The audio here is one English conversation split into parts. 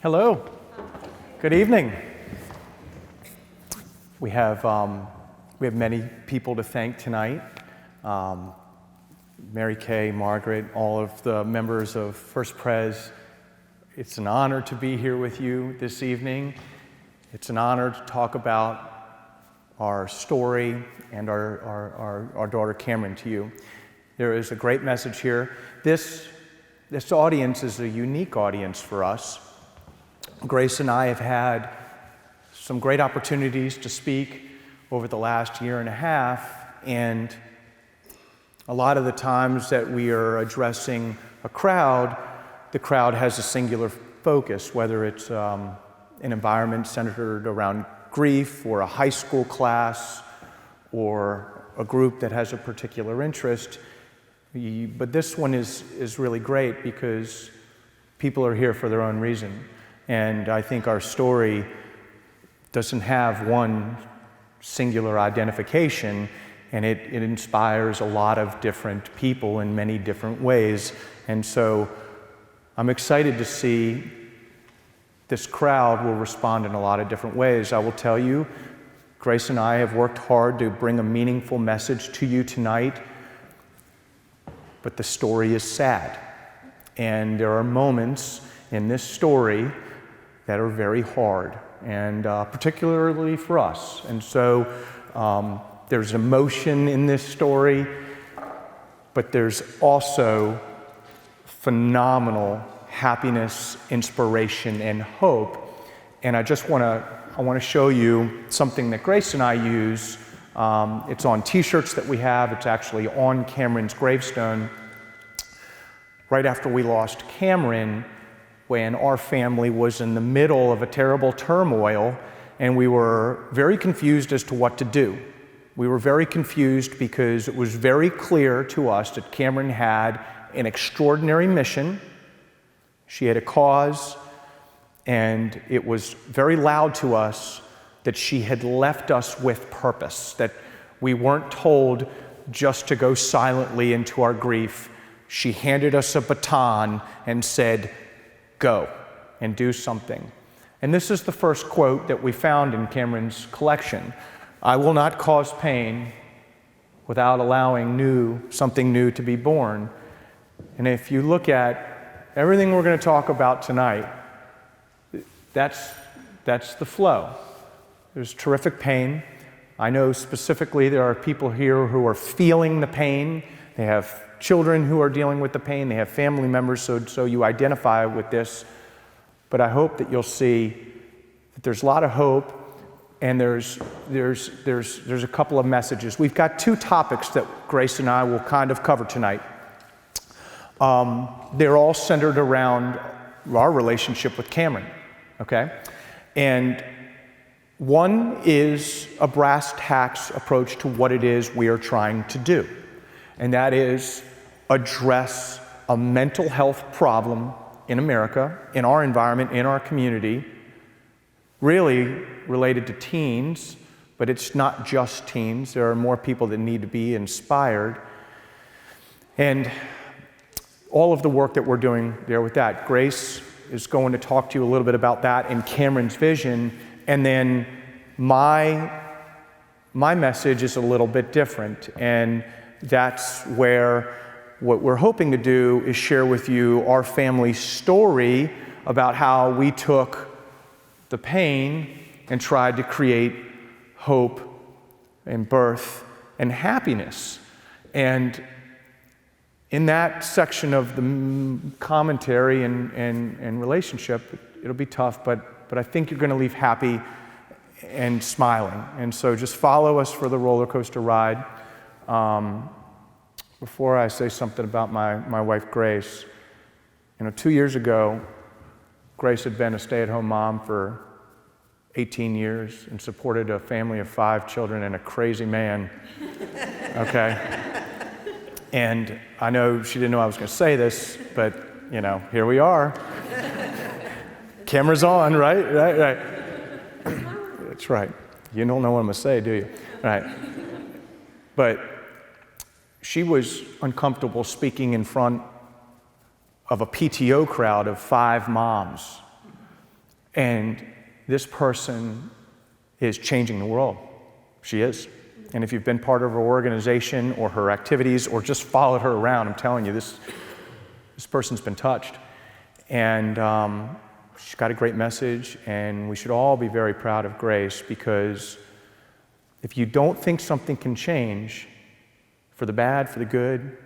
Hello. Good evening. We have many people to thank tonight. Mary Kay, Margaret, all of the members of First Pres. It's an honor to be here with you this evening. It's an honor to talk about our story and our daughter Cameron to you. There is a great message here. This audience is a unique audience for us. Grace and I have had some great opportunities to speak over the last year and a half, and a lot of the times that we are addressing a crowd, the crowd has a singular focus, whether it's an environment centered around grief, or a high school class, or a group that has a particular interest. But this one is really great because people are here for their own reason. And I think our story doesn't have one singular identification, and it inspires a lot of different people in many different ways. And so I'm excited to see this crowd will respond in a lot of different ways. I will tell you, Grace and I have worked hard to bring a meaningful message to you tonight, but the story is sad. And there are moments in this story that are very hard, and particularly for us. And so there's emotion in this story, but there's also phenomenal happiness, inspiration, and hope. And I want to show you something that Grace and I use. It's on t-shirts that we have. It's actually on Cameron's gravestone. Right after we lost Cameron, when our family was in the middle of a terrible turmoil, and we were very confused as to what to do. We were very confused because it was very clear to us that Cameron had an extraordinary mission. She had a cause, and it was very loud to us that she had left us with purpose, that we weren't told just to go silently into our grief. She handed us a baton and said, "Go and do something." And this is the first quote that we found in Cameron's collection. "I will not cause pain without allowing something new to be born." And if you look at everything we're going to talk about tonight, that's the flow. There's terrific pain. I know specifically there are people here who are feeling the pain. They have children who are dealing with the pain. They have family members, so you identify with this. But I hope that you'll see that there's a lot of hope, and there's a couple of messages. We've got two topics that Grace and I will kind of cover tonight. They're all centered around our relationship with Cameron, okay? And one is a brass tacks approach to what it is we are trying to do. And that is address a mental health problem in America, in our environment, in our community, really related to teens, but it's not just teens. There are more people that need to be inspired. And all of the work that we're doing there with that. Grace is going to talk to you a little bit about that and Cameron's vision, and then my message is a little bit different, and that's where what we're hoping to do is share with you our family's story about how we took the pain and tried to create hope and birth and happiness. And in that section of the commentary and relationship, it'll be tough, but I think you're going to leave happy and smiling. And so just follow us for the roller coaster ride. Before I say something about my wife, Grace, 2 years ago, Grace had been a stay-at-home mom for 18 years and supported a family of 5 children and a crazy man, okay? And I know she didn't know I was going to say this, but, here we are. Camera's on, right? That's right. You don't know what I'm going to say, do you? Right. But she was uncomfortable speaking in front of a PTO crowd of 5 moms. And this person is changing the world. She is. And if you've been part of her organization or her activities or just followed her around, I'm telling you, this person's been touched. And she's got a great message, and we should all be very proud of Grace, because if you don't think something can change for the bad, for the good,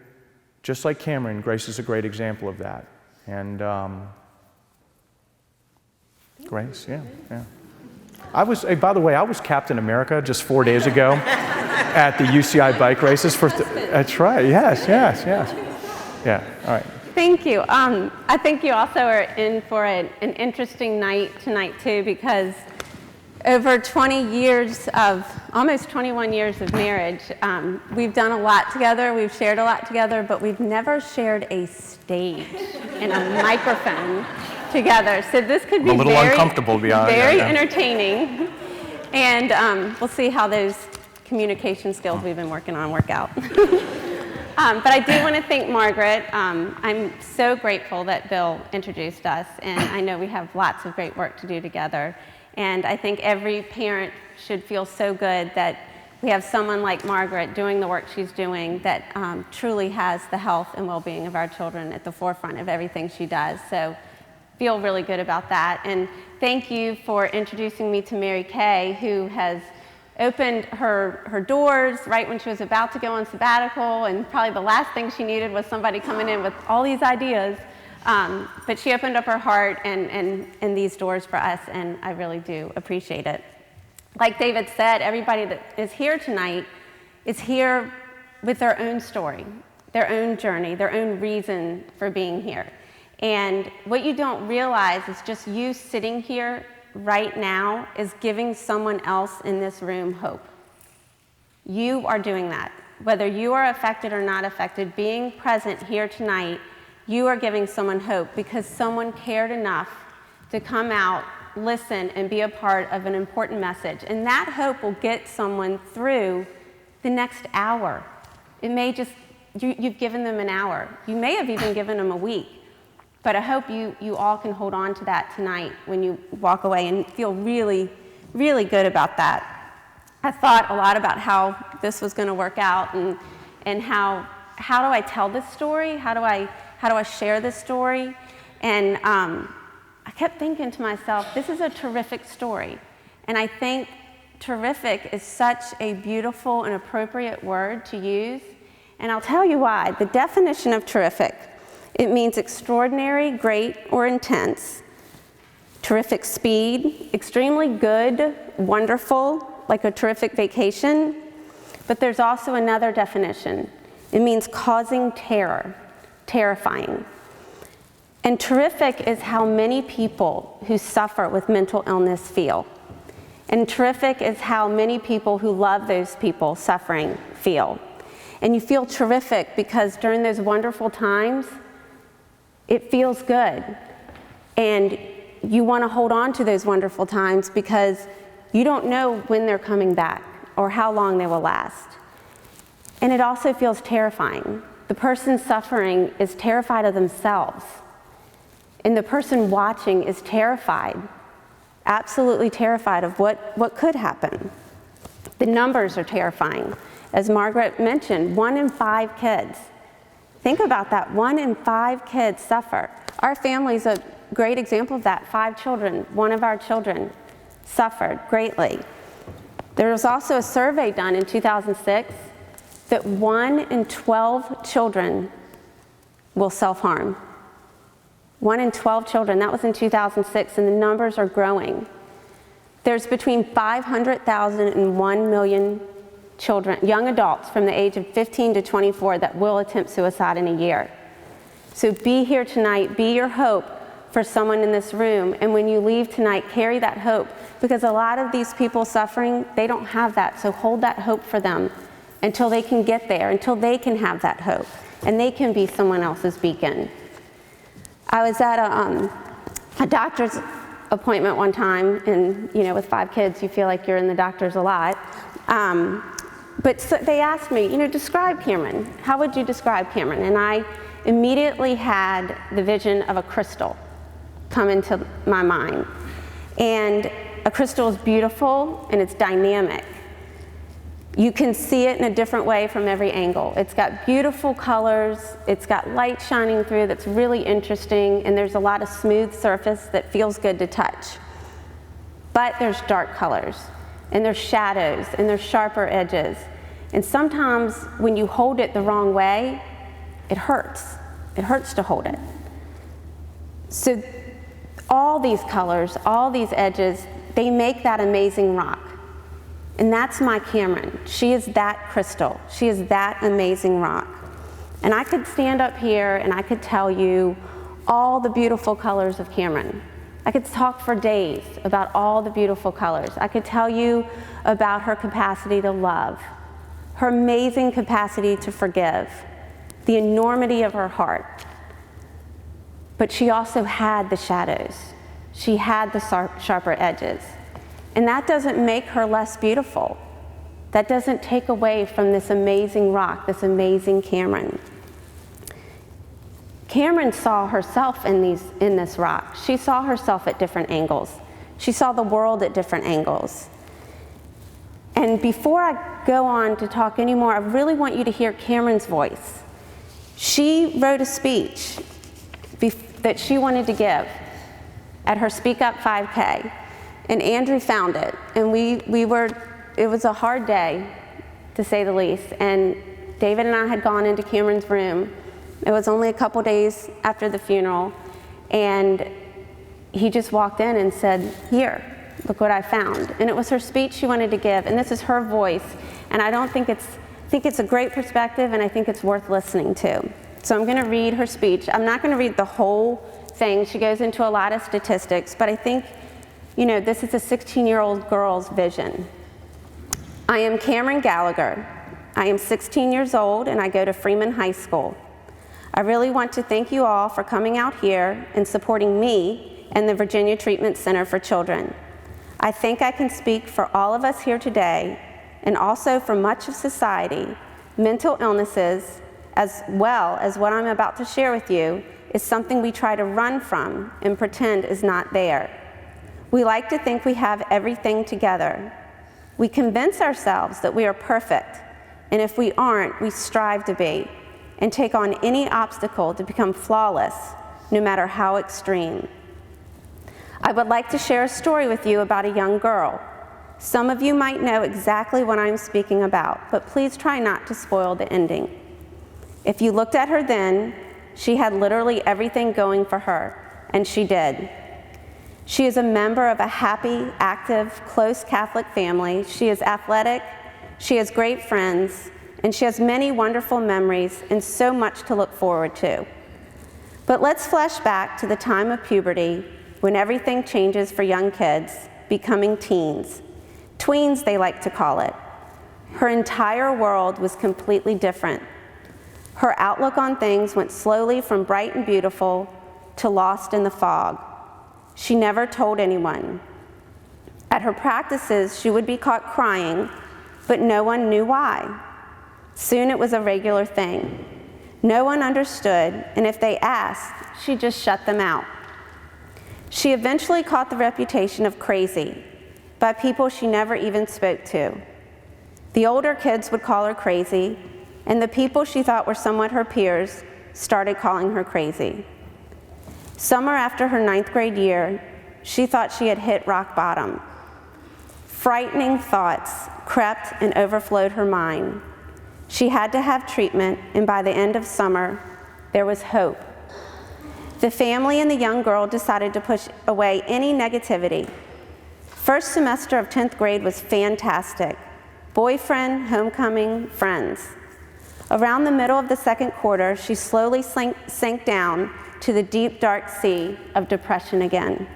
just like Cameron, Grace is a great example of that. And Grace, yeah. By the way, I was Captain America just 4 days ago at the UCI bike races. That's right, yes. Yeah, all right. Thank you. I think you also are in for an interesting night tonight too, because over 20 years almost 21 years of marriage, we've done a lot together, we've shared a lot together, but we've never shared a stage and a microphone together. So this could be a little uncomfortable, to be honest. Very entertaining. And we'll see how those communication skills we've been working on work out. But I do want to thank Margaret. I'm so grateful that Bill introduced us, and I know we have lots of great work to do together. And I think every parent should feel so good that we have someone like Margaret doing the work she's doing that truly has the health and well-being of our children at the forefront of everything she does. So feel really good about that. And thank you for introducing me to Mary Kay, who has opened her doors right when she was about to go on sabbatical, and probably the last thing she needed was somebody coming in with all these ideas. But she opened up her heart and these doors for us, and I really do appreciate it. Like David said, everybody that is here tonight is here with their own story, their own journey, their own reason for being here. And what you don't realize is just you sitting here right now is giving someone else in this room hope. You are doing that. Whether you are affected or not affected, being present here tonight, you are giving someone hope because someone cared enough to come out, listen, and be a part of an important message. And that hope will get someone through the next hour. It may just, you've given them an hour. You may have even given them a week. But I hope you all can hold on to that tonight when you walk away and feel really, really good about that. I thought a lot about how this was going to work out and how do I tell this story? How do I share this story? And I kept thinking to myself, this is a terrific story. And I think terrific is such a beautiful and appropriate word to use. And I'll tell you why. The definition of terrific: it means extraordinary, great, or intense. Terrific speed, extremely good, wonderful, like a terrific vacation. But there's also another definition. It means causing terror, terrifying. And terrific is how many people who suffer with mental illness feel. And terrific is how many people who love those people suffering feel. And you feel terrific because during those wonderful times, it feels good, and you want to hold on to those wonderful times because you don't know when they're coming back or how long they will last. And it also feels terrifying. The person suffering is terrified of themselves, and the person watching is terrified, absolutely terrified of what could happen. The numbers are terrifying. As Margaret mentioned, 1 in 5 kids. Think about that, 1 in 5 kids suffer. Our family's a great example of that. 5 children, one of our children suffered greatly. There was also a survey done in 2006 that 1 in 12 children will self-harm. 1 in 12 children, that was in 2006, and the numbers are growing. There's between 500,000 and 1 million children, young adults from the age of 15 to 24 that will attempt suicide in a year. So be here tonight, be your hope for someone in this room, and when you leave tonight, carry that hope, because a lot of these people suffering, they don't have that, so hold that hope for them until they can get there, until they can have that hope, and they can be someone else's beacon. I was at a doctor's appointment one time, and with 5 kids, you feel like you're in the doctor's a lot. But so they asked me, describe Cameron. How would you describe Cameron? And I immediately had the vision of a crystal come into my mind. And a crystal is beautiful and it's dynamic. You can see it in a different way from every angle. It's got beautiful colors, it's got light shining through that's really interesting, and there's a lot of smooth surface that feels good to touch. But there's dark colors, and there's shadows, and there's sharper edges. And sometimes when you hold it the wrong way, it hurts. It hurts to hold it. So all these colors, all these edges, they make that amazing rock. And that's my Cameron. She is that crystal. She is that amazing rock. And I could stand up here and I could tell you all the beautiful colors of Cameron. I could talk for days about all the beautiful colors. I could tell you about her capacity to love, her amazing capacity to forgive, the enormity of her heart. But she also had the shadows. She had the sharper edges. And that doesn't make her less beautiful. That doesn't take away from this amazing rock, this amazing Cameron. Cameron saw herself in this rock. She saw herself at different angles. She saw the world at different angles. And before I go on to talk anymore, I really want you to hear Cameron's voice. She wrote a speech that she wanted to give at her Speak Up 5K. And Andrew found it, and it was a hard day, to say the least, and David and I had gone into Cameron's room. It was only a couple days after the funeral, and he just walked in and said, "Here, look what I found." And it was her speech she wanted to give, and this is her voice, and I think it's a great perspective, and I think it's worth listening to. So I'm gonna read her speech. I'm not gonna read the whole thing. She goes into a lot of statistics, but I think, this is a 16-year-old girl's vision. I am Cameron Gallagher. I am 16 years old and I go to Freeman High School. I really want to thank you all for coming out here and supporting me and the Virginia Treatment Center for Children. I think I can speak for all of us here today, and also for much of society. Mental illnesses, as well as what I'm about to share with you, is something we try to run from and pretend is not there. We like to think we have everything together. We convince ourselves that we are perfect, and if we aren't, we strive to be, and take on any obstacle to become flawless, no matter how extreme. I would like to share a story with you about a young girl. Some of you might know exactly what I'm speaking about, but please try not to spoil the ending. If you looked at her then, she had literally everything going for her, and she did. She is a member of a happy, active, close Catholic family. She is athletic, she has great friends, and she has many wonderful memories and so much to look forward to. But let's flash back to the time of puberty, when everything changes for young kids, becoming teens. Tweens, they like to call it. Her entire world was completely different. Her outlook on things went slowly from bright and beautiful to lost in the fog. She never told anyone. At her practices, she would be caught crying, but no one knew why. Soon it was a regular thing. No one understood, and if they asked, she just shut them out. She eventually caught the reputation of crazy by people she never even spoke to. The older kids would call her crazy, and the people she thought were somewhat her peers started calling her crazy. Summer after her 9th grade year, she thought she had hit rock bottom. Frightening thoughts crept and overflowed her mind. She had to have treatment, and by the end of summer, there was hope. The family and the young girl decided to push away any negativity. First semester of 10th grade was fantastic. Boyfriend, homecoming, friends. Around the middle of the second quarter, she slowly sank down to the deep, dark sea of depression again.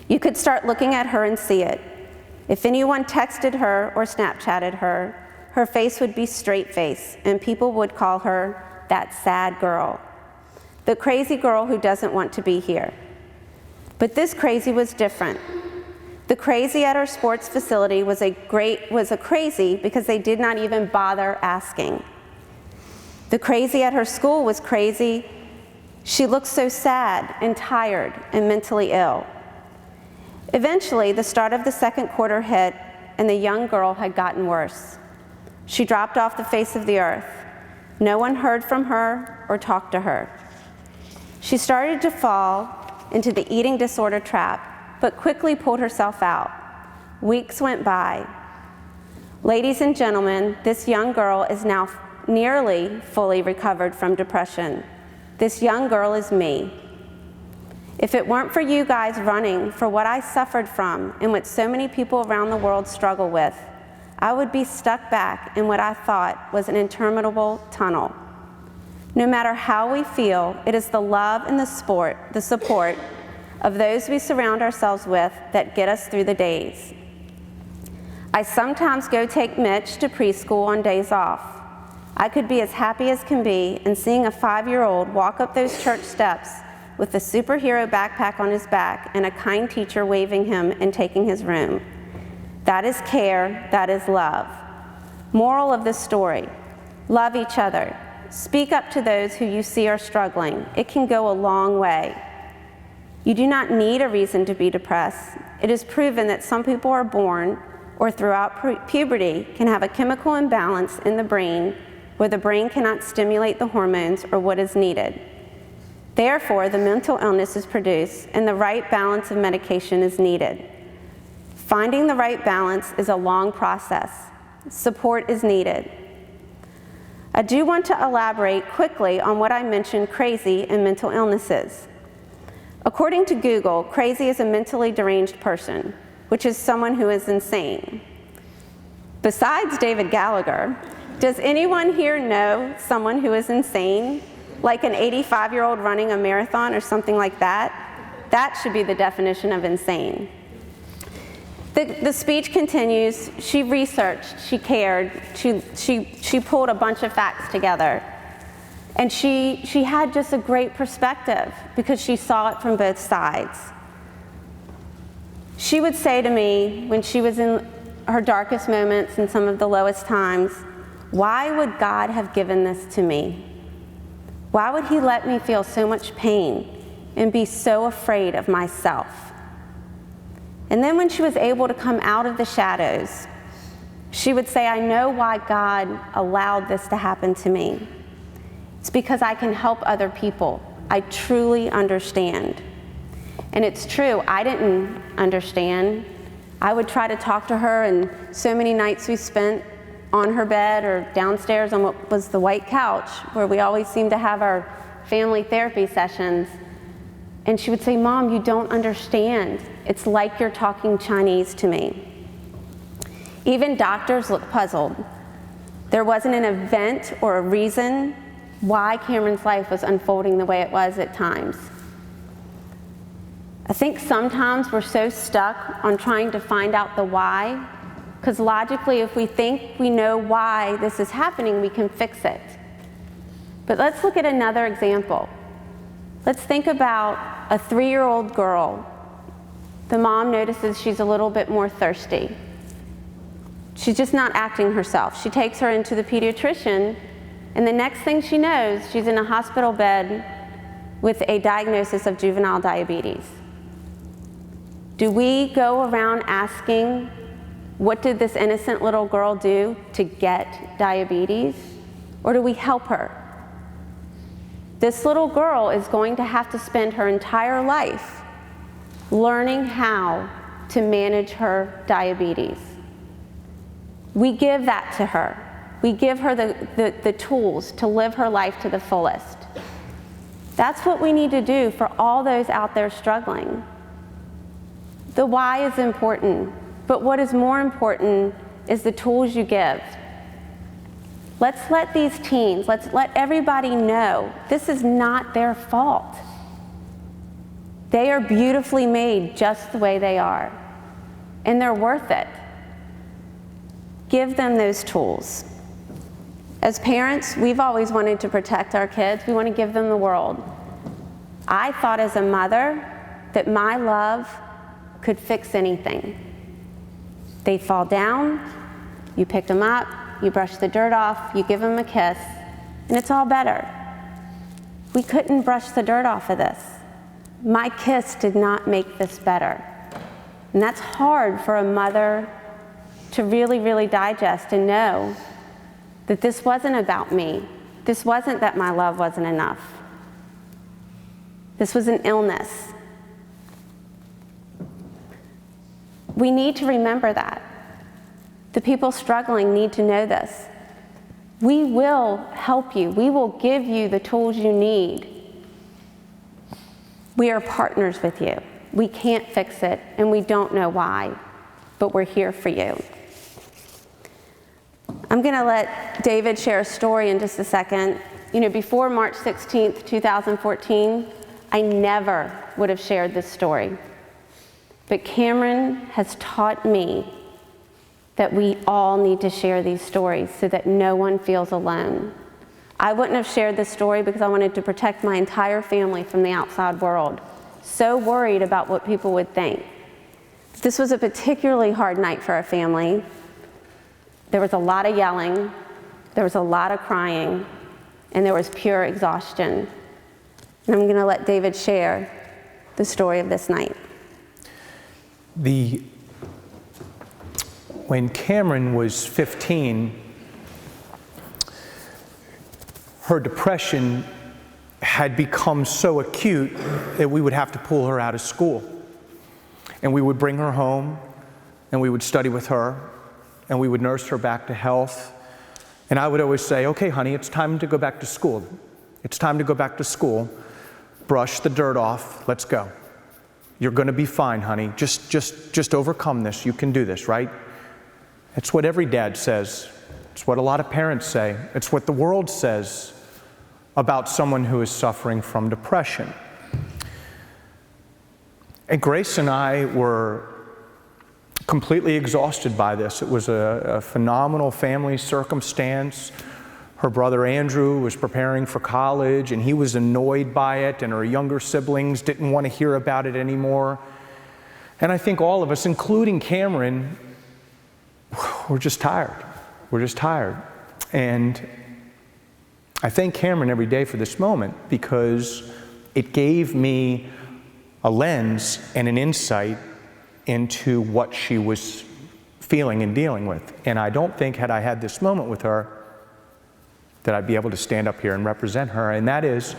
You could start looking at her and see it. If anyone texted her or Snapchatted her, her face would be straight face, and people would call her that sad girl, the crazy girl who doesn't want to be here. But this crazy was different. The crazy at her sports facility was a crazy because they did not even bother asking. The crazy at her school was crazy. She looked so sad and tired and mentally ill. Eventually, the start of the second quarter hit, and the young girl had gotten worse. She dropped off the face of the earth. No one heard from her or talked to her. She started to fall into the eating disorder trap, but quickly pulled herself out. Weeks went by. Ladies and gentlemen, this young girl is now nearly fully recovered from depression. This young girl is me. If it weren't for you guys running for what I suffered from and what so many people around the world struggle with, I would be stuck back in what I thought was an interminable tunnel. No matter how we feel, it is the love and the support of those we surround ourselves with that get us through the days. I sometimes go take Mitch to preschool on days off. I could be as happy as can be, and seeing a 5-year-old walk up those church steps with a superhero backpack on his back and a kind teacher waving him and taking his room. That is care, that is love. Moral of this story: love each other. Speak up to those who you see are struggling. It can go a long way. You do not need a reason to be depressed. It is proven that some people are born or throughout puberty can have a chemical imbalance in the brain where the brain cannot stimulate the hormones or what is needed. Therefore, the mental illness is produced and the right balance of medication is needed. Finding the right balance is a long process. Support is needed. I do want to elaborate quickly on what I mentioned crazy and mental illnesses. According to Google, crazy is a mentally deranged person, which is someone who is insane. Besides David Gallagher, does anyone here know someone who is insane? Like an 85-year-old running a marathon or something like that? That should be the definition of insane. The speech continues. She researched, she cared, she pulled a bunch of facts together. And she had just a great perspective because she saw it from both sides. She would say to me when she was in her darkest moments and some of the lowest times, "Why would God have given this to me? Why would he let me feel so much pain and be so afraid of myself?" And then when she was able to come out of the shadows, she would say, "I know why God allowed this to happen to me. It's because I can help other people. I truly understand." And it's true, I didn't understand. I would try to talk to her, and so many nights we spent on her bed or downstairs on what was the white couch, where we always seemed to have our family therapy sessions. And she would say, "Mom, you don't understand. It's like you're talking Chinese to me." Even doctors looked puzzled. There wasn't an event or a reason why Cameron's life was unfolding the way it was at times. I think sometimes we're so stuck on trying to find out the why, because logically, if we think we know why this is happening, we can fix it. But let's look at another example. Let's think about a 3-year-old girl. The mom notices she's a little bit more thirsty. She's just not acting herself. She takes her into the pediatrician, and the next thing she knows, she's in a hospital bed with a diagnosis of juvenile diabetes. Do we go around asking, what did this innocent little girl do to get diabetes? Or do we help her? This little girl is going to have to spend her entire life learning how to manage her diabetes. We give that to her. We give her the tools to live her life to the fullest. That's what we need to do for all those out there struggling. The why is important, but what is more important is the tools you give. Let's let these teens, let's let everybody know this is not their fault. They are beautifully made just the way they are, and they're worth it. Give them those tools. As parents, we've always wanted to protect our kids. We want to give them the world. I thought as a mother that my love could fix anything. They fall down, you pick them up, you brush the dirt off, you give them a kiss, and it's all better. We couldn't brush the dirt off of this. My kiss did not make this better. And that's hard for a mother to really, really digest and know that this wasn't about me. This wasn't that my love wasn't enough. This was an illness. We need to remember that. The people struggling need to know this. We will help you. We will give you the tools you need. We are partners with you. We can't fix it, and we don't know why, but we're here for you. I'm going to let David share a story in just a second. You know, before March 16th, 2014, I never would have shared this story. But Cameron has taught me that we all need to share these stories so that no one feels alone. I wouldn't have shared this story because I wanted to protect my entire family from the outside world. So worried about what people would think. This was a particularly hard night for our family. There was a lot of yelling, there was a lot of crying, and there was pure exhaustion. And I'm going to let David share the story of this night. When Cameron was 15, her depression had become so acute that we would have to pull her out of school. And we would bring her home, and we would study with her, and we would nurse her back to health. And I would always say, okay, honey, it's time to go back to school. It's time to go back to school. Brush the dirt off. Let's go. You're going to be fine, honey. Just overcome this. You can do this, right? It's what every dad says. It's what a lot of parents say. It's what the world says about someone who is suffering from depression. And Grace and I were completely exhausted by this. It was a phenomenal family circumstance. Her brother Andrew was preparing for college, and he was annoyed by it, and her younger siblings didn't want to hear about it anymore. And I think all of us, including Cameron, we're just tired. We're just tired. And I thank Cameron every day for this moment because it gave me a lens and an insight into what she was feeling and dealing with. And I don't think, had I had this moment with her, that I'd be able to stand up here and represent her. And that is,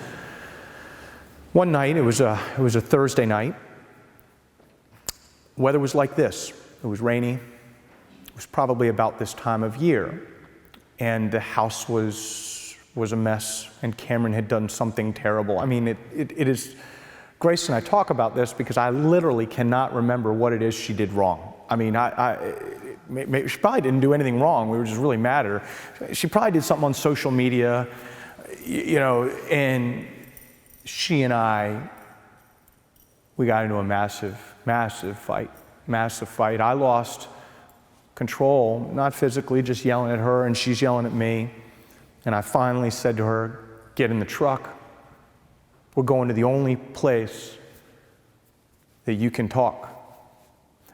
one night, it was a Thursday night. Weather was like this. It was rainy. It was probably about this time of year. And the house was a mess, and Cameron had done something terrible. I mean, it is, Grace and I talk about this because I literally cannot remember what it is she did wrong. I mean, she probably didn't do anything wrong. We were just really mad at her. She probably did something on social media, you know, and she and we got into a massive fight. I lost control, not physically, just yelling at her, and she's yelling at me. And I finally said to her, get in the truck. We're going to the only place that you can talk.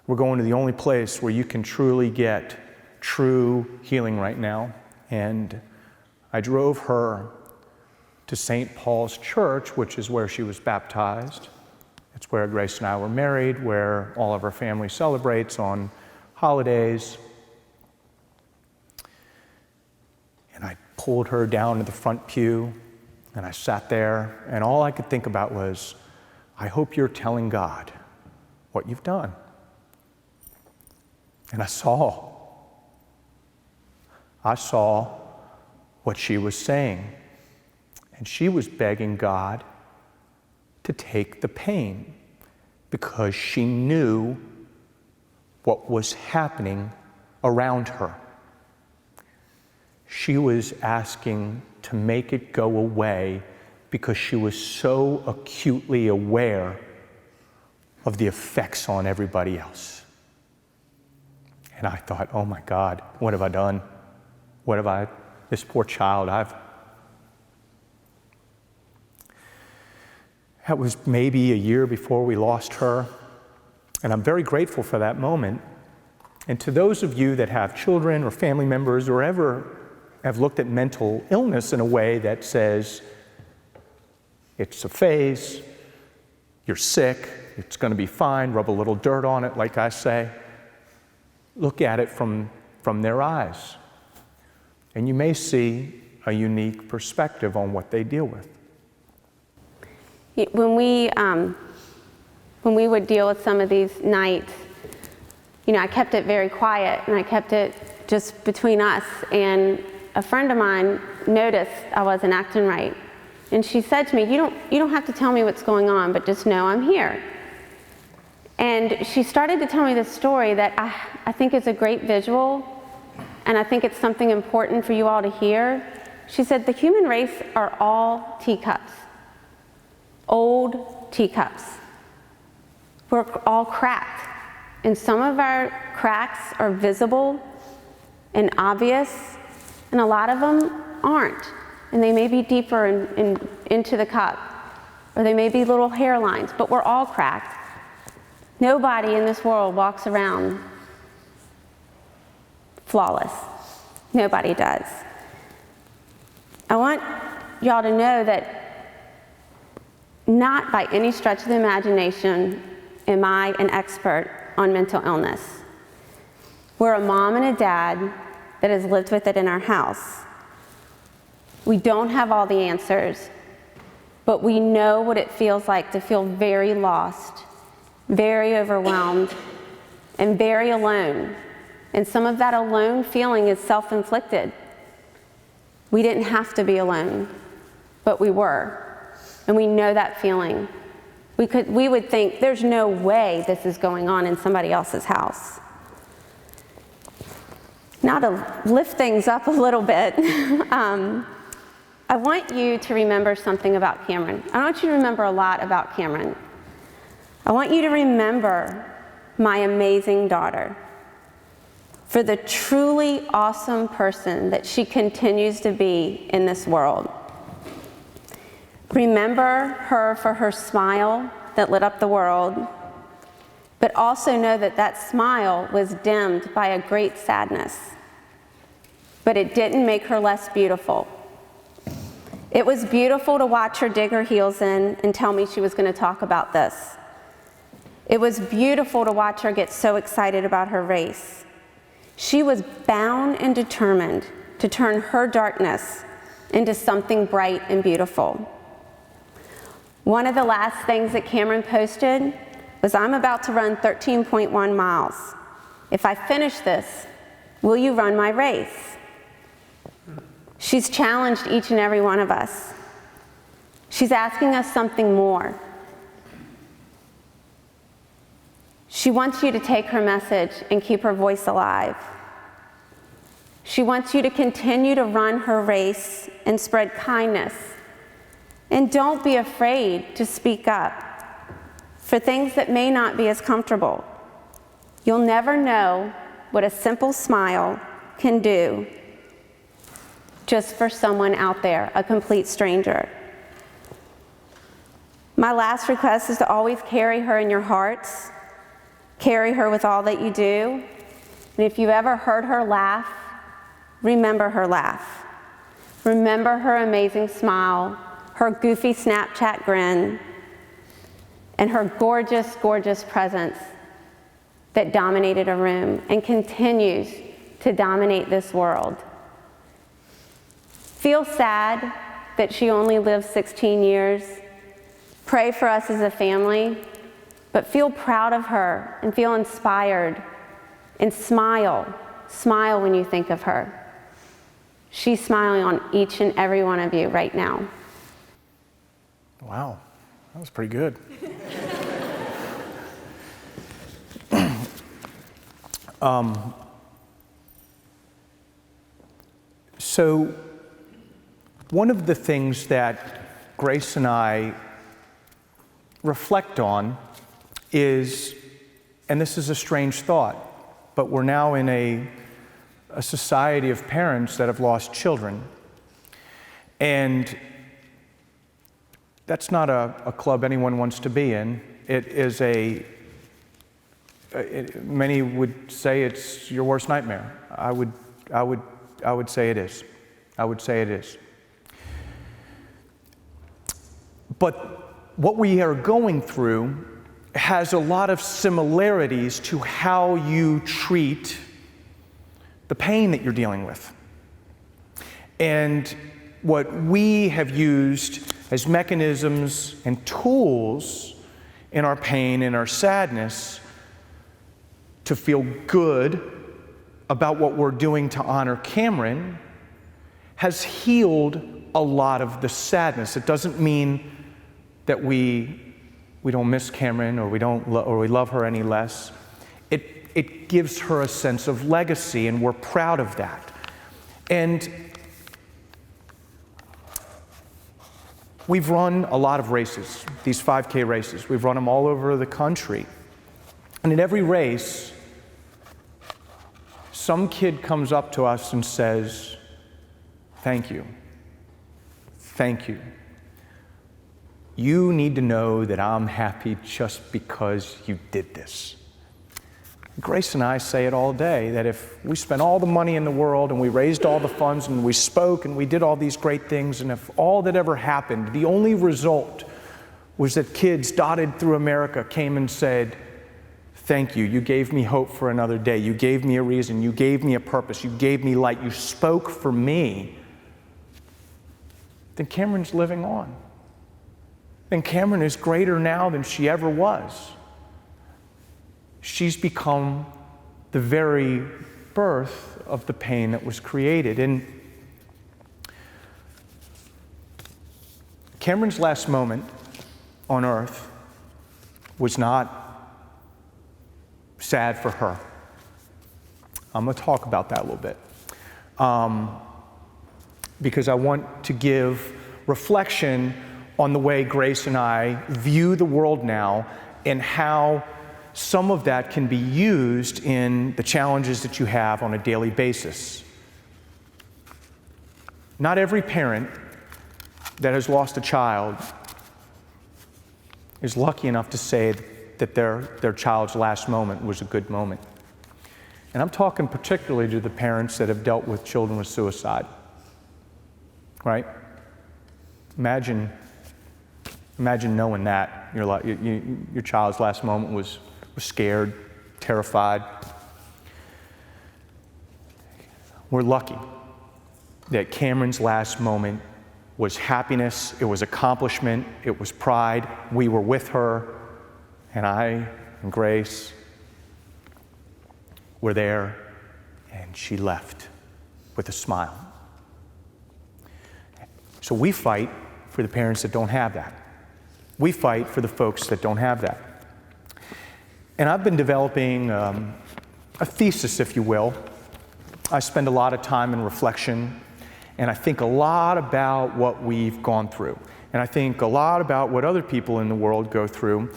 We're going to the only place where you can truly get true healing right now. And I drove her to St. Paul's Church, which is where she was baptized. It's where Grace and I were married, where all of our family celebrates on holidays. And I pulled her down to the front pew, and I sat there, and all I could think about was, I hope you're telling God what you've done. And I saw what she was saying. And she was begging God to take the pain because she knew what was happening around her. She was asking to make it go away because she was so acutely aware of the effects on everybody else. And I thought, oh my God, what have I done? This poor child, that was maybe a year before we lost her. And I'm very grateful for that moment. And to those of you that have children or family members or ever have looked at mental illness in a way that says, it's a phase, you're sick, It's going to be fine. Rub a little dirt on it, like I say. Look at it from their eyes. And you may see a unique perspective on what they deal with. When we would deal with some of these nights, I kept it very quiet and I kept it just between us. And a friend of mine noticed I wasn't acting right. And she said to me, you don't have to tell me what's going on, but just know I'm here. And she started to tell me this story that I think is a great visual, and I think it's something important for you all to hear. She said, the human race are all teacups, old teacups. We're all cracked, and some of our cracks are visible and obvious, and a lot of them aren't. And they may be deeper into the cup, or they may be little hairlines, but we're all cracked. Nobody in this world walks around flawless. Nobody does. I want y'all to know that not by any stretch of the imagination am I an expert on mental illness. We're a mom and a dad that has lived with it in our house. We don't have all the answers, but we know what it feels like to feel very lost, very overwhelmed, and very alone. And some of that alone feeling is self-inflicted. We didn't have to be alone, but we were. And we know that feeling. We would think, there's no way this is going on in somebody else's house. Now to lift things up a little bit, I want you to remember something about Cameron. I want you to remember a lot about Cameron. I want you to remember my amazing daughter for the truly awesome person that she continues to be in this world. Remember her for her smile that lit up the world, but also know that that smile was dimmed by a great sadness. But it didn't make her less beautiful. It was beautiful to watch her dig her heels in and tell me she was going to talk about this. It was beautiful to watch her get so excited about her race. She was bound and determined to turn her darkness into something bright and beautiful. One of the last things that Cameron posted was, I'm about to run 13.1 miles. If I finish this, will you run my race? She's challenged each and every one of us. She's asking us something more. She wants you to take her message and keep her voice alive. She wants you to continue to run her race and spread kindness. And don't be afraid to speak up for things that may not be as comfortable. You'll never know what a simple smile can do just for someone out there, a complete stranger. My last request is to always carry her in your hearts. Carry her with all that you do. And if you ever heard her laugh, remember her laugh. Remember her amazing smile, her goofy Snapchat grin, and her gorgeous, gorgeous presence that dominated a room and continues to dominate this world. Feel sad that she only lived 16 years. Pray for us as a family, but feel proud of her and feel inspired and smile. Smile when you think of her. She's smiling on each and every one of you right now. Wow, that was pretty good. So one of the things that Grace and I reflect on is, and this is a strange thought, but we're now in a society of parents that have lost children. And that's not a club anyone wants to be in. It is many would say it's your worst nightmare. I would say it is. I would say it is. But what we are going through has a lot of similarities to how you treat the pain that you're dealing with. And what we have used as mechanisms and tools in our pain and our sadness to feel good about what we're doing to honor Cameron has healed a lot of the sadness. It doesn't mean that we don't miss Cameron or we love her any less. It gives her a sense of legacy, and we're proud of that. And we've run a lot of races, these 5K races. We've run them all over the country. And in every race, some kid comes up to us and says, "Thank you. Thank you. You need to know that I'm happy just because you did this." Grace and I say it all day, that if we spent all the money in the world and we raised all the funds and we spoke and we did all these great things, and if all that ever happened, the only result was that kids dotted through America came and said, "Thank you. You gave me hope for another day. You gave me a reason. You gave me a purpose. You gave me light. You spoke for me," then Cameron's living on. Then Cameron is greater now than she ever was. She's become the very birth of the pain that was created. And Cameron's last moment on earth was not sad for her. I'm going to talk about that a little bit. Because I want to give reflection on the way Grace and I view the world now and how some of that can be used in the challenges that you have on a daily basis. Not every parent that has lost a child is lucky enough to say that their child's last moment was a good moment. And I'm talking particularly to the parents that have dealt with children with suicide, right? Imagine knowing that your child's last moment was scared, terrified. We're lucky that Cameron's last moment was happiness, it was accomplishment, it was pride. We were with her, and I and Grace were there, and she left with a smile. So we fight for the parents that don't have that. We fight for the folks that don't have that. And I've been developing a thesis, if you will. I spend a lot of time in reflection, and I think a lot about what we've gone through. And I think a lot about what other people in the world go through.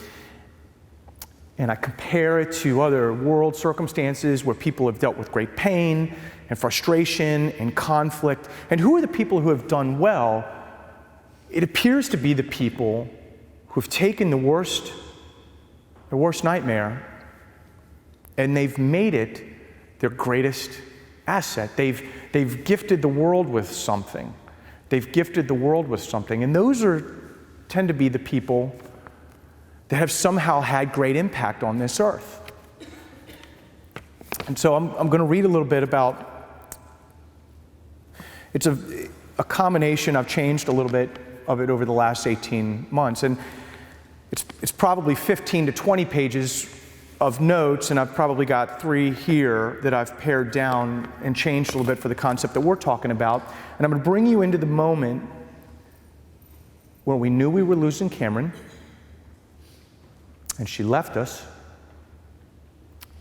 And I compare it to other world circumstances where people have dealt with great pain and frustration and conflict. And who are the people who have done well? It appears to be the people who've taken the worst nightmare, and they've made it their greatest asset. They've gifted the world with something. They've gifted the world with something. And those tend to be the people that have somehow had great impact on this earth. And so I'm going to read a little bit about, it's a combination. I've changed a little bit of it over the last 18 months. And it's probably 15 to 20 pages of notes, and I've probably got 3 here that I've pared down and changed a little bit for the concept that we're talking about. And I'm going to bring you into the moment where we knew we were losing Cameron, and she left us,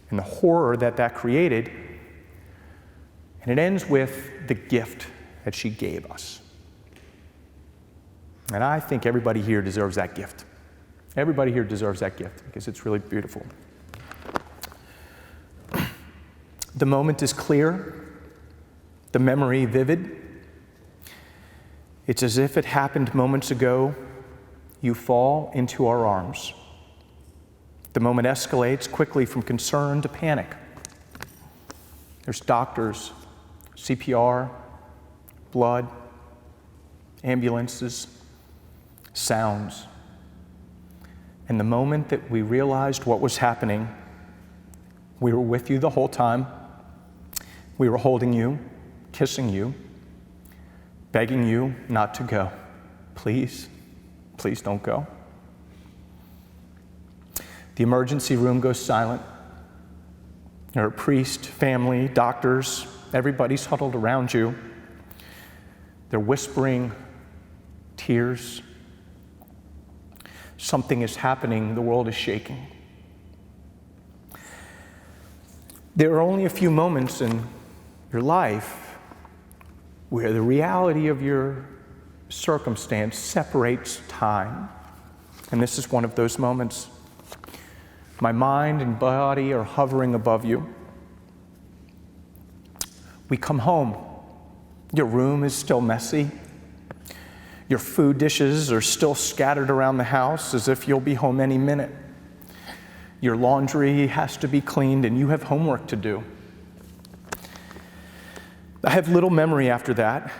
and the horror that created. And it ends with the gift that she gave us. And I think everybody here deserves that gift. Everybody here deserves that gift because it's really beautiful. The moment is clear, the memory vivid. It's as if it happened moments ago. You fall into our arms. The moment escalates quickly from concern to panic. There's doctors, CPR, blood, ambulances, sounds. And the moment that we realized what was happening, we were with you the whole time. We were holding you, kissing you, begging you not to go. Please, please don't go. The emergency room goes silent. There are priests, family, doctors, everybody's huddled around you. They're whispering tears. Something is happening, the world is shaking. There are only a few moments in your life where the reality of your circumstance separates time. And this is one of those moments. My mind and body are hovering above you. We come home. Your room is still messy. Your food dishes are still scattered around the house as if you'll be home any minute. Your laundry has to be cleaned and you have homework to do. I have little memory after that.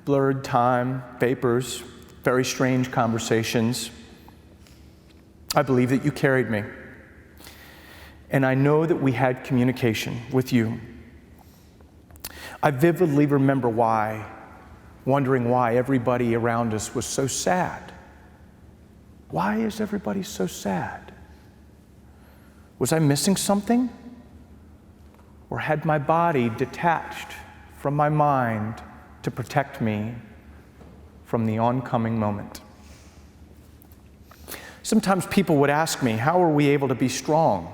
Blurred time, vapors, very strange conversations. I believe that you carried me. And I know that we had communication with you. I vividly remember wondering why everybody around us was so sad. Why is everybody so sad? Was I missing something? Or had my body detached from my mind to protect me from the oncoming moment? Sometimes people would ask me, how are we able to be strong?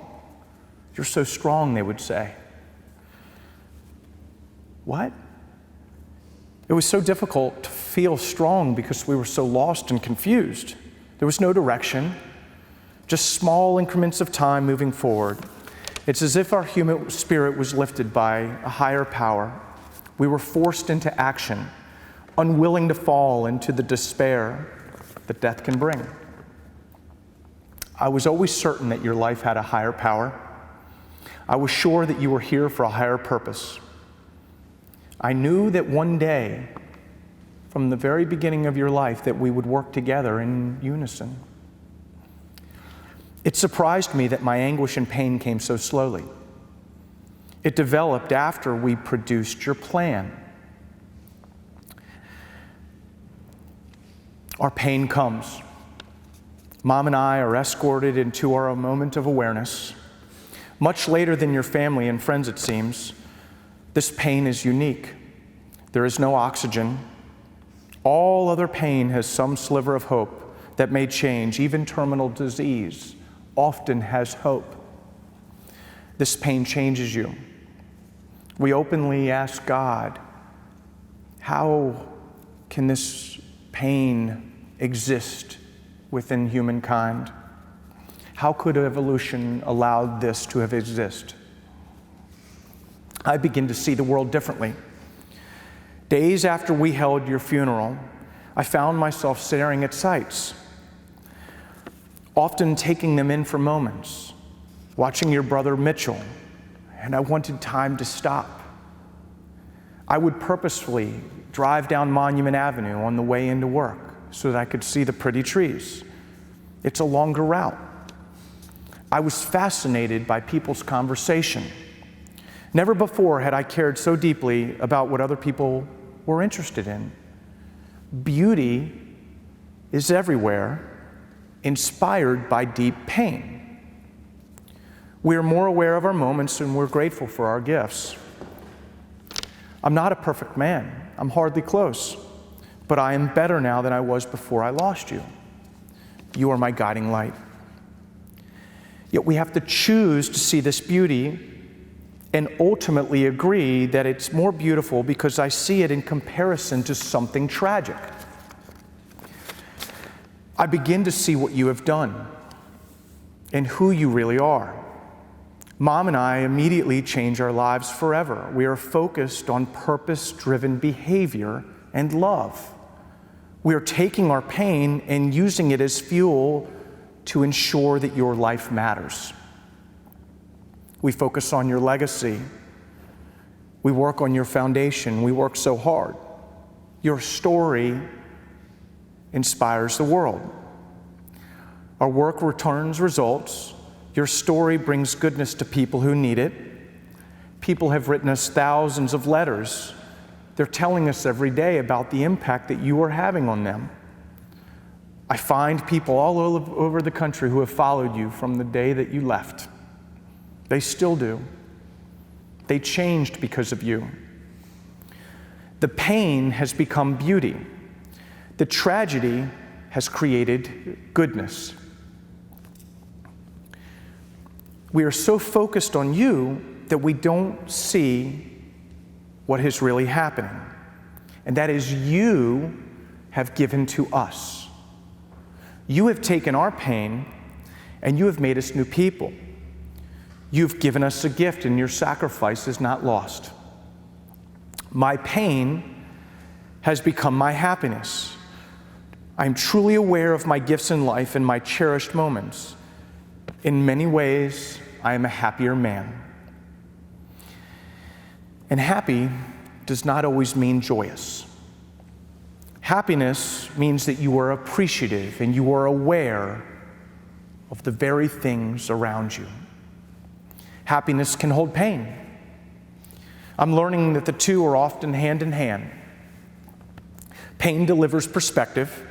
You're so strong, they would say. What? It was so difficult to feel strong because we were so lost and confused. There was no direction, just small increments of time moving forward. It's as if our human spirit was lifted by a higher power. We were forced into action, unwilling to fall into the despair that death can bring. I was always certain that your life had a higher power. I was sure that you were here for a higher purpose. I knew that one day, from the very beginning of your life, that we would work together in unison. It surprised me that my anguish and pain came so slowly. It developed after we produced your plan. Our pain comes. Mom and I are escorted into our moment of awareness. Much later than your family and friends, it seems. This pain is unique. There is no oxygen. All other pain has some sliver of hope that may change. Even terminal disease often has hope. This pain changes you. We openly ask God, how can this pain exist within humankind? How could evolution allow this to have exist? I begin to see the world differently. Days after we held your funeral, I found myself staring at sights, often taking them in for moments, watching your brother Mitchell, and I wanted time to stop. I would purposefully drive down Monument Avenue on the way into work so that I could see the pretty trees. It's a longer route. I was fascinated by people's conversation. Never before had I cared so deeply about what other people were interested in. Beauty is everywhere, inspired by deep pain. We're more aware of our moments and we're grateful for our gifts. I'm not a perfect man. I'm hardly close. But I am better now than I was before I lost you. You are my guiding light. Yet we have to choose to see this beauty and ultimately agree that it's more beautiful because I see it in comparison to something tragic. I begin to see what you have done and who you really are. Mom and I immediately change our lives forever. We are focused on purpose-driven behavior and love. We are taking our pain and using it as fuel to ensure that your life matters. We focus on your legacy. We work on your foundation. We work so hard. Your story inspires the world. Our work returns results. Your story brings goodness to people who need it. People have written us thousands of letters. They're telling us every day about the impact that you are having on them. I find people all over the country who have followed you from the day that you left. They still do. They changed because of you. The pain has become beauty. The tragedy has created goodness. We are so focused on you that we don't see what is really happening. And that is, you have given to us. You have taken our pain and you have made us new people. You've given us a gift, and your sacrifice is not lost. My pain has become my happiness. I'm truly aware of my gifts in life and my cherished moments. In many ways, I am a happier man. And happy does not always mean joyous. Happiness means that you are appreciative and you are aware of the very things around you. Happiness can hold pain. I'm learning that the two are often hand in hand. Pain delivers perspective.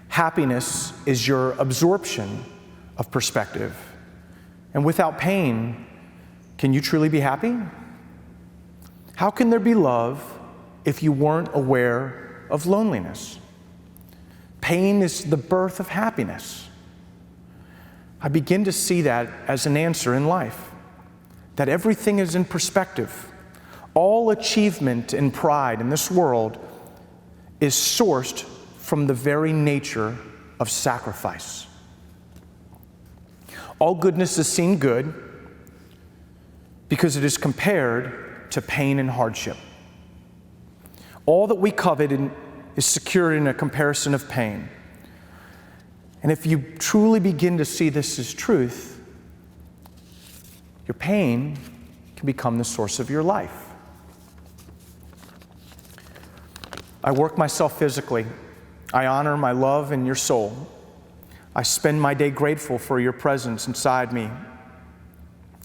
Happiness is your absorption of perspective. And without pain, can you truly be happy? How can there be love if you weren't aware of loneliness? Pain is the birth of happiness. I begin to see that as an answer in life, that everything is in perspective. All achievement and pride in this world is sourced from the very nature of sacrifice. All goodness is seen good because it is compared to pain and hardship. All that we covet is secured in a comparison of pain. And if you truly begin to see this as truth, your pain can become the source of your life. I work myself physically. I honor my love in your soul. I spend my day grateful for your presence inside me.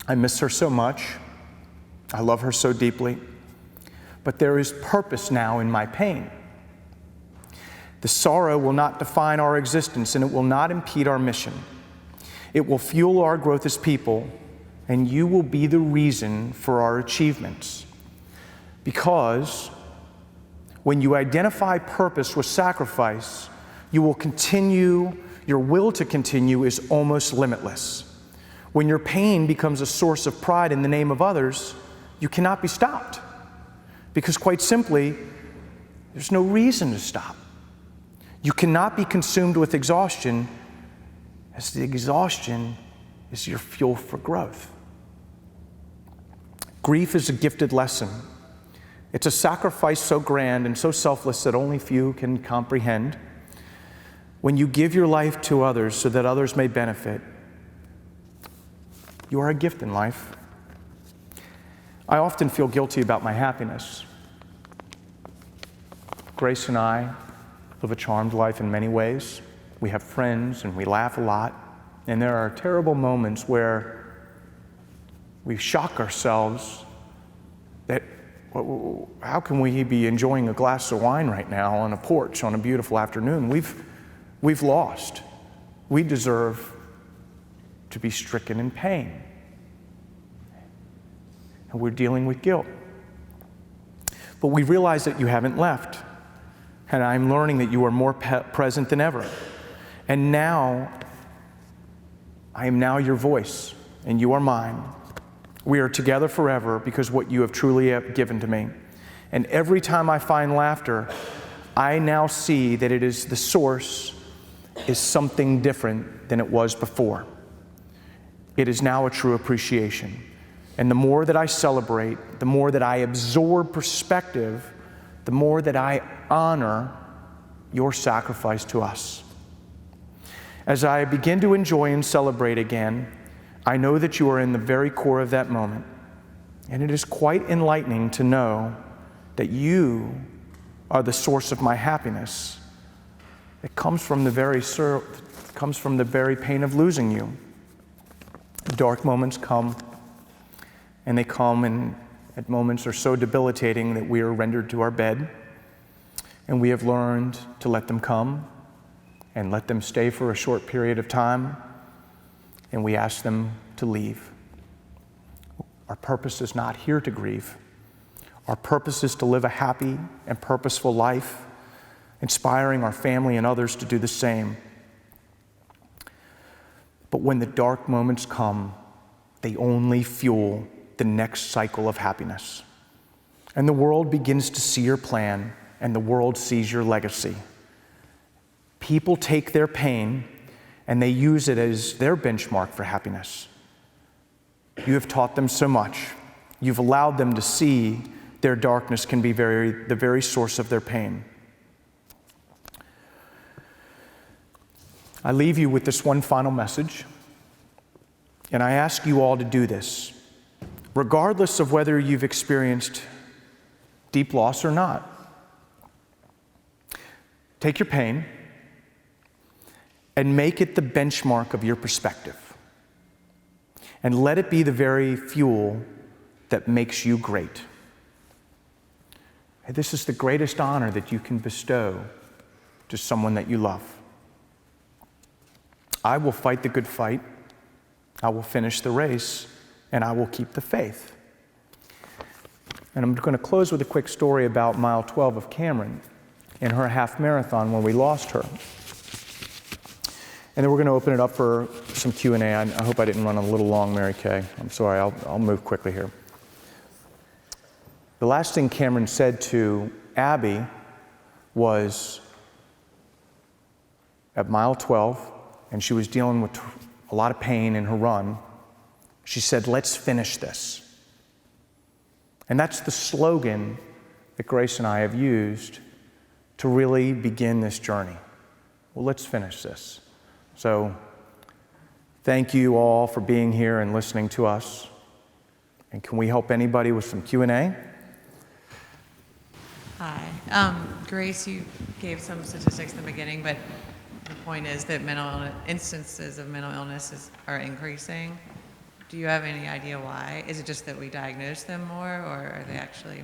I miss her so much. I love her so deeply. But there is purpose now in my pain. The sorrow will not define our existence, and it will not impede our mission. It will fuel our growth as people, and you will be the reason for our achievements. Because when you identify purpose with sacrifice, you will continue, your will to continue is almost limitless. When your pain becomes a source of pride in the name of others, you cannot be stopped. Because quite simply, there's no reason to stop. You cannot be consumed with exhaustion, as the exhaustion is your fuel for growth. Grief is a gifted lesson. It's a sacrifice so grand and so selfless that only few can comprehend. When you give your life to others so that others may benefit, you are a gift in life. I often feel guilty about my happiness. Grace and I live a charmed life in many ways. We have friends and we laugh a lot. And there are terrible moments where we shock ourselves that how can we be enjoying a glass of wine right now on a porch on a beautiful afternoon? We've lost. We deserve to be stricken in pain. And we're dealing with guilt. But we realize that you haven't left. And I'm learning that you are more present than ever. And now, I am now your voice, and you are mine. We are together forever because what you have truly given to me. And every time I find laughter, I now see that it is the source is something different than it was before. It is now a true appreciation. And the more that I celebrate, the more that I absorb perspective, the more that I honor your sacrifice to us. As I begin to enjoy and celebrate again, I know that you are in the very core of that moment. And it is quite enlightening to know that you are the source of my happiness. It comes from the very It comes from the very pain of losing you. Dark moments come, and they come and at moments are so debilitating that we are rendered to our bed, and we have learned to let them come and let them stay for a short period of time, and we ask them to leave. Our purpose is not here to grieve. Our purpose is to live a happy and purposeful life, inspiring our family and others to do the same. But when the dark moments come, they only fuel the next cycle of happiness. And the world begins to see your plan, and the world sees your legacy. People take their pain and they use it as their benchmark for happiness. You have taught them so much. You've allowed them to see their darkness can be the very source of their pain. I leave you with this one final message, and I ask you all to do this, regardless of whether you've experienced deep loss or not. Take your pain and make it the benchmark of your perspective, and let it be the very fuel that makes you great. This is the greatest honor that you can bestow to someone that you love. I will fight the good fight, I will finish the race, and I will keep the faith. And I'm going to close with a quick story about mile 12 of Cameron and her half marathon when we lost her. And then we're going to open it up for some Q&A. I hope I didn't run a little long, Mary Kay. I'm sorry, I'll move quickly here. The last thing Cameron said to Abby was at mile 12, and she was dealing with a lot of pain in her run. She said, "Let's finish this." And that's the slogan that Grace and I have used to really begin this journey. Well, let's finish this. So thank you all for being here and listening to us. And can we help anybody with some Q&A? Hi. Grace, you gave some statistics in the beginning, but the point is that instances of mental illness are increasing. Do you have any idea why? Is it just that we diagnose them more, or are they actually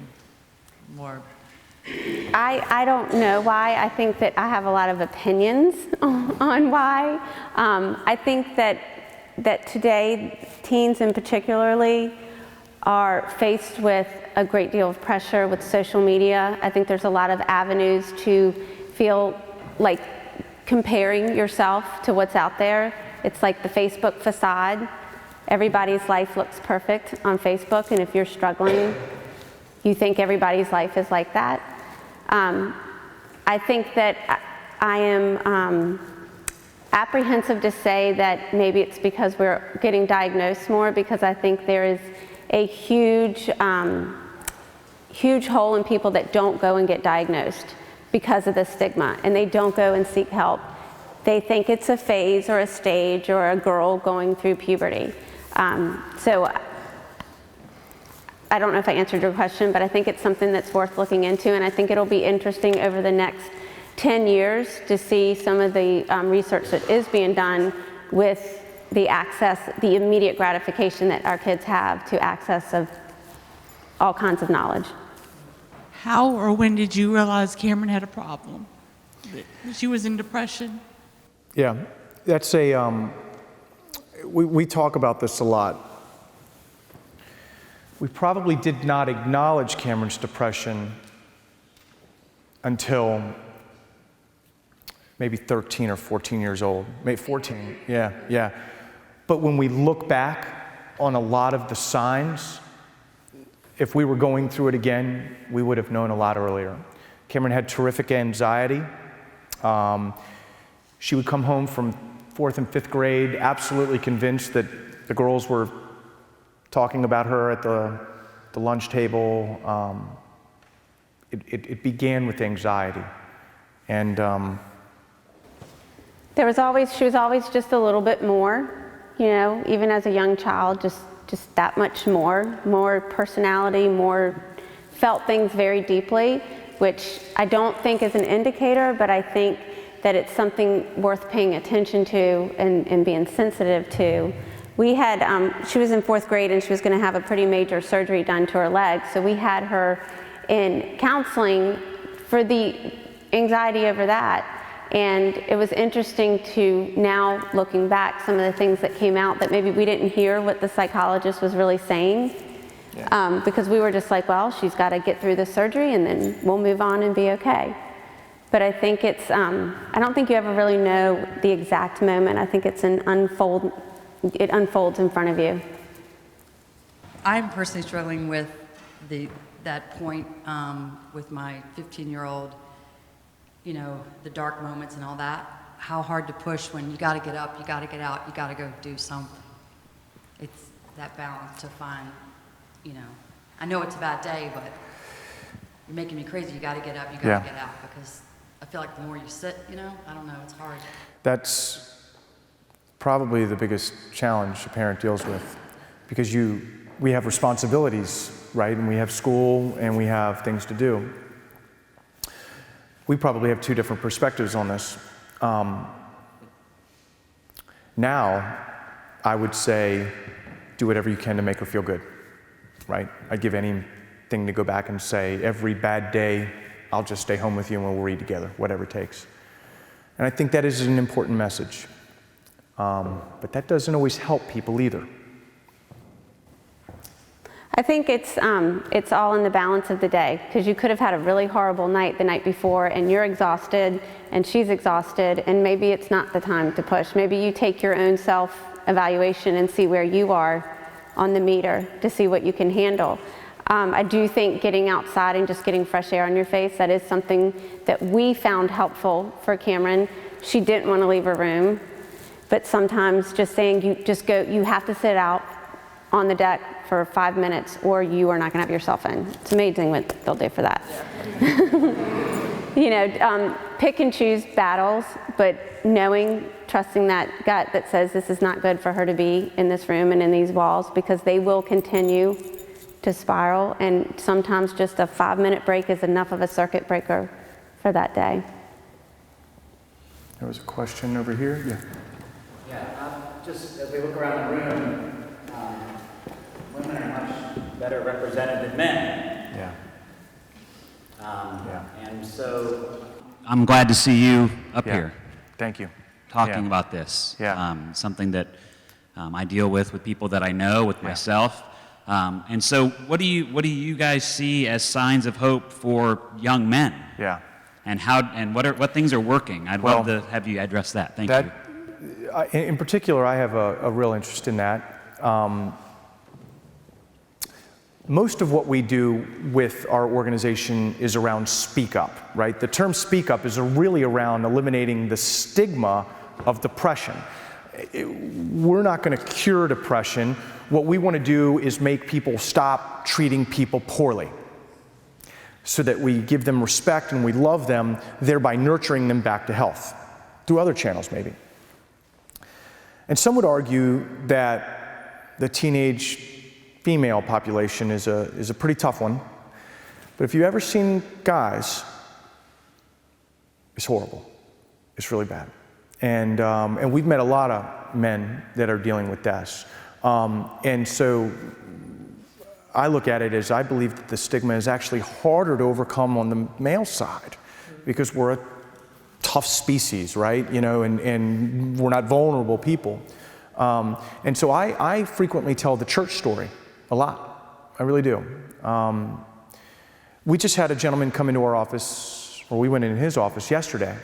more? I don't know why. I think that I have a lot of opinions on why. I think that today, teens in particularly are faced with a great deal of pressure with social media. I think there's a lot of avenues to feel like comparing yourself to what's out there. It's like the Facebook facade. Everybody's life looks perfect on Facebook, and if you're struggling, you think everybody's life is like that. I think that I am apprehensive to say that maybe it's because we're getting diagnosed more, because I think there is a huge hole in people that don't go and get diagnosed because of the stigma, and they don't go and seek help. They think it's a phase or a stage or a girl going through puberty. So I don't know if I answered your question, but I think it's something that's worth looking into, and I think it'll be interesting over the next 10 years to see some of the research that is being done with the access, the immediate gratification that our kids have to access of all kinds of knowledge. How or when did you realize Cameron had a problem? That she was in depression? Yeah, that's we talk about this a lot. We probably did not acknowledge Cameron's depression until maybe 13 or 14 years old, maybe 14, yeah. But when we look back on a lot of the signs, if we were going through it again, we would have known a lot earlier. Cameron had terrific anxiety. She would come home from 4th and 5th grade absolutely convinced that the girls were talking about her at the lunch table. It began with anxiety. And she was always just a little bit more, even as a young child, just that much more personality, more felt things very deeply, which I don't think is an indicator, but I think that it's something worth paying attention to and being sensitive to. We had, she was in 4th grade and she was going to have a pretty major surgery done to her leg, so we had her in counseling for the anxiety over that. And it was interesting to now, looking back, some of the things that came out that maybe we didn't hear what the psychologist was really saying. Because we were just like, well, she's got to get through the surgery and then we'll move on and be okay. But I think it's, I don't think you ever really know the exact moment. I think it's it unfolds in front of you. I'm personally struggling with that point with my 15-year-old, you know, the dark moments and all that. How hard to push when you got to get up, you got to get out, you got to go do something. It's that balance to find, you know. I know it's a bad day, but you're making me crazy. You got to get up, you got to get out, because I feel like the more you sit, you know, I don't know, it's hard. That's probably the biggest challenge a parent deals with, because we have responsibilities, right? And we have school and we have things to do. We probably have 2 different perspectives on this. Now, I would say, do whatever you can to make her feel good, right? I'd give anything to go back and say, every bad day, I'll just stay home with you and we'll read together, whatever it takes. And I think that is an important message. But that doesn't always help people either. I think it's all in the balance of the day, because you could have had a really horrible night the night before and you're exhausted and she's exhausted, and maybe it's not the time to push. Maybe you take your own self-evaluation and see where you are on the meter to see what you can handle. I do think getting outside and just getting fresh air on your face, that is something that we found helpful for Cameron. She didn't want to leave her room, but sometimes just saying, you have to sit out on the deck for 5 minutes or you are not going to have your cell phone. It's amazing what they'll do for that. You know, pick and choose battles, but trusting that gut that says this is not good for her to be in this room and in these walls, because they will continue to spiral, and sometimes just a 5-minute break is enough of a circuit breaker for that day. There was a question over here. Yeah. Yeah, just as we look around the room, women are much better represented than men. Yeah. And so I'm glad to see you up here Thank you. talking about this. Yeah. Something that I deal with people that I know, with myself. And so what do you guys see as signs of hope for young men? Yeah. And what things are working? I'd love to have you address that. Thank you. In particular, I have a real interest in that. Most of what we do with our organization is around speak up, right? The term speak up is really around eliminating the stigma of depression. We're not going to cure depression. What we want to do is make people stop treating people poorly, so that we give them respect and we love them, thereby nurturing them back to health through other channels maybe. And some would argue that the teenage female population is a pretty tough one. But if you've ever seen guys, it's horrible. It's really bad. And we've met a lot of men that are dealing with deaths. And so I look at it as, I believe that the stigma is actually harder to overcome on the male side, because we're a tough species, right? You know, and we're not vulnerable people. And so I frequently tell the church story a lot. I really do. We just had a gentleman come into our office, or we went in his office yesterday,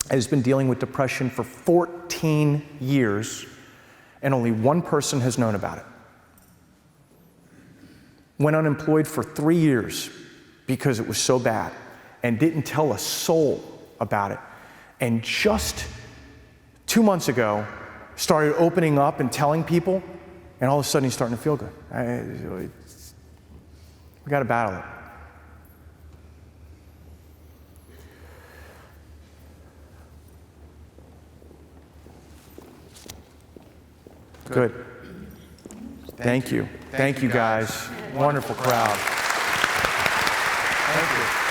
and has been dealing with depression for 14 years, and only one person has known about it. Went unemployed for 3 years because it was so bad, and didn't tell a soul about it. And just 2 months ago, started opening up and telling people, and all of a sudden he's starting to feel good. We got to battle it. Good. Thank you. Thank you, guys. Wonderful crowd. Thank you.